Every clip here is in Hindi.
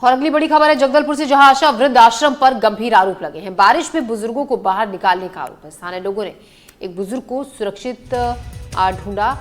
और अगली बड़ी खबर है जगदलपुर से, जहां आशा वृद्ध आश्रम पर गंभीर आरोप लगे हैं। बारिश में बुजुर्गों को बाहर निकालने का आरोप है। स्थानीय लोगों ने एक बुजुर्ग को सुरक्षित ढूंढा।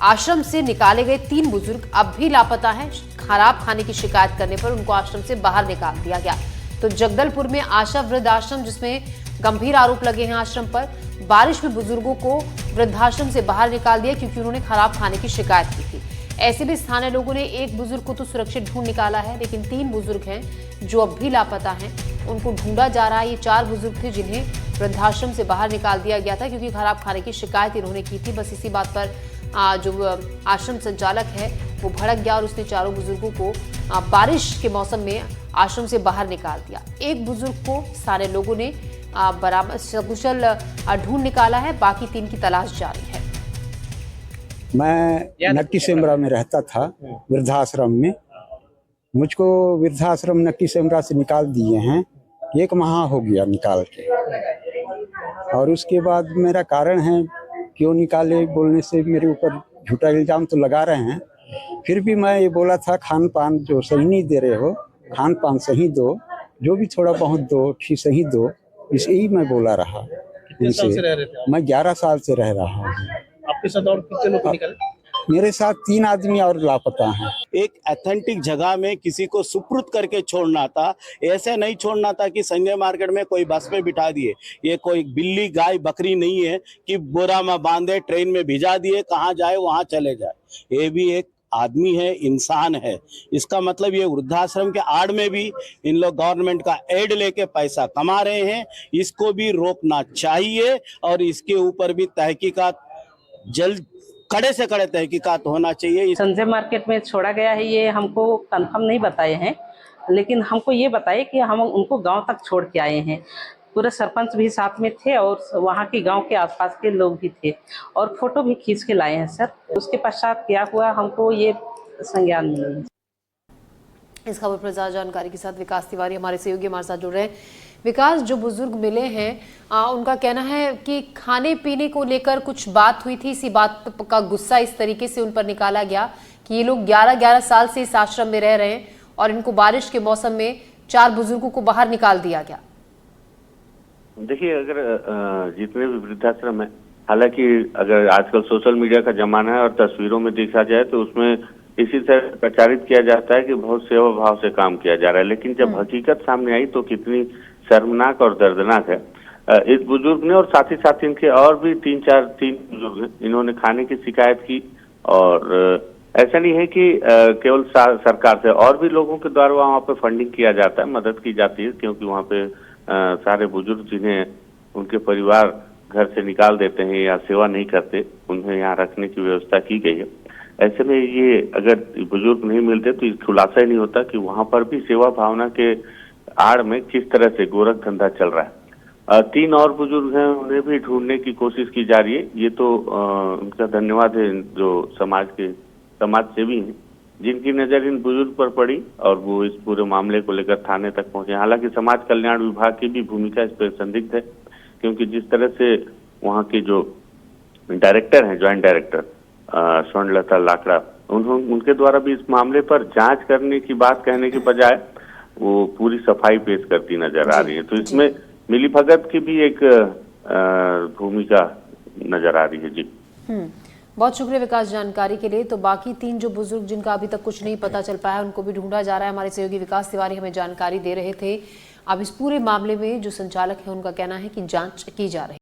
आश्रम से निकाले गए 3 बुजुर्ग अब भी लापता हैं। खराब खाने की शिकायत करने पर उनको आश्रम से बाहर निकाल दिया गया। तो जगदलपुर में आशा वृद्ध आश्रम, जिसमें गंभीर आरोप लगे हैं आश्रम पर। बारिश में बुजुर्गों को वृद्धाश्रम से बाहर निकाल दिया क्योंकि उन्होंने खराब खाने की शिकायत की थी। ऐसे भी स्थानीय लोगों ने एक बुजुर्ग को तो सुरक्षित ढूंढ निकाला है, लेकिन 3 बुजुर्ग हैं जो अब भी लापता हैं। उनको ढूंढा जा रहा है। ये 4 बुजुर्ग थे जिन्हें वृद्धाश्रम से बाहर निकाल दिया गया था क्योंकि खराब खाने की शिकायत इन्होंने की थी। बस इसी बात पर जो आश्रम संचालक है वो भड़क गया और उसने चारों बुजुर्गों को बारिश के मौसम में आश्रम से बाहर निकाल दिया। एक बुजुर्ग को स्थानीय लोगों ने बराबर सकुशल ढूंढ निकाला है। बाकी 3 की तलाश जारी है। मैं नक्की सेमरा में रहता था, वृद्धाश्रम में। मुझको वृद्धाश्रम नक्की सेमरा से निकाल दिए हैं। 1 माह हो गया निकाल के। और उसके बाद मेरा कारण है क्यों निकाले बोलने से मेरे ऊपर झूठा इल्जाम तो लगा रहे हैं। फिर भी मैं ये बोला था खान पान जो सही नहीं दे रहे हो, खान पान सही दो, जो भी थोड़ा बहुत दो ठीक सही दो, इसे ही मैं बोला रहा। कितने साल से रह रहे थे आप? मैं 11 साल से रह रहा हूँ। आपके साथ और कितने लोग निकले? मेरे साथ 3 आदमी और लापता हैं। एक ऑथेंटिक जगह में किसी को सुपुर्द करके छोड़ना था। ऐसे नहीं छोड़ना था कि संजय मार्केट में कोई बस पे बिठा दिए। ये कोई बिल्ली गाय बकरी नहीं है कि बोरा में बांधे ट्रेन में भिजा दिए, कहाँ जाए वहां चले जाए। ये भी एक आदमी है, इंसान है। इसका मतलब ये वृद्धाश्रम के आड़ में भी इन लोग गवर्नमेंट का एड लेके पैसा कमा रहे हैं। इसको भी रोकना चाहिए और इसके ऊपर भी तहकीकात जल्द कड़े से कड़े तहकीकात होना चाहिए। संजय मार्केट में छोड़ा गया है, ये हमको कंफर्म नहीं बताए हैं, लेकिन हमको ये बताए कि हम उनको गांव तक छोड़ के आए हैं। पूरे सरपंच भी साथ में थे और वहाँ के गांव के आसपास के लोग भी थे और फोटो भी खींच के लाए हैं सर। उसके पश्चात क्या हुआ हमको ये संज्ञान नहीं है। इस खबर पर ज्यादा जानकारी के साथ विकास तिवारी हमारे सहयोगी हमारे साथ जुड़ रहे हैं। विकास, जो बुजुर्ग मिले हैं उनका कहना है कि खाने पीने को लेकर कुछ बात हुई थी। इसी बात का गुस्सा इस तरीके से उन पर निकाला गया कि ये लोग 11-11 साल से इस आश्रम में रह रहे हैं और इनको बारिश के मौसम में 4 बुजुर्गों को बाहर निकाल दिया गया। देखिए, अगर जितने भी वृद्धाश्रम है, हालांकि अगर आजकल सोशल मीडिया का जमाना है और तस्वीरों में देखा जाए तो उसमें इसी तरह प्रचारित किया जाता है कि बहुत सेवा भाव से काम किया जा रहा है, लेकिन जब हकीकत सामने आई तो कितनी शर्मनाक और दर्दनाक है। इस बुजुर्ग ने और साथ ही साथ इनके और भी 3 बुजुर्ग हैं, इन्होंने खाने की शिकायत की। और ऐसा नहीं है कि केवल सरकार से, और भी लोगों के द्वारा वहाँ पे फंडिंग किया जाता है, मदद की जाती है, क्योंकि वहाँ पे सारे बुजुर्ग जिन्हें उनके परिवार घर से निकाल देते हैं या सेवा नहीं करते, उन्हें यहाँ रखने की व्यवस्था की गई है। ऐसे में ये अगर बुजुर्ग नहीं मिलते तो खुलासा ही नहीं होता कि वहाँ पर भी सेवा भावना के आड़ में किस तरह से गोरख धंधा चल रहा है। 3 और बुजुर्ग हैं, उन्हें भी ढूंढने की कोशिश की जा रही है। ये तो उनका धन्यवाद है जो समाज सेवी हैं जिनकी नजर इन बुजुर्ग पर पड़ी और वो इस पूरे मामले को लेकर थाने तक पहुंचे। हालांकि समाज कल्याण विभाग की भी भूमिका इस पर संदिग्ध है, क्योंकि जिस तरह से वहाँ के जो डायरेक्टर हैं, ज्वाइंट डायरेक्टर स्वर्णलता लाकड़ा, उनके द्वारा भी इस मामले पर जांच करने की बात कहने के बजाय वो पूरी सफाई पेश करती नजर आ रही है। तो इसमें मिलीभगत की भी एक भूमिका नजर आ रही है। जी, बहुत शुक्रिया विकास जानकारी के लिए। तो बाकी 3 जो बुजुर्ग जिनका अभी तक कुछ नहीं पता चल पाया, उनको भी ढूंढा जा रहा है। हमारे सहयोगी विकास तिवारी हमें जानकारी दे रहे थे। अब इस पूरे मामले में जो संचालक है उनका कहना है कि जांच की जा रही है।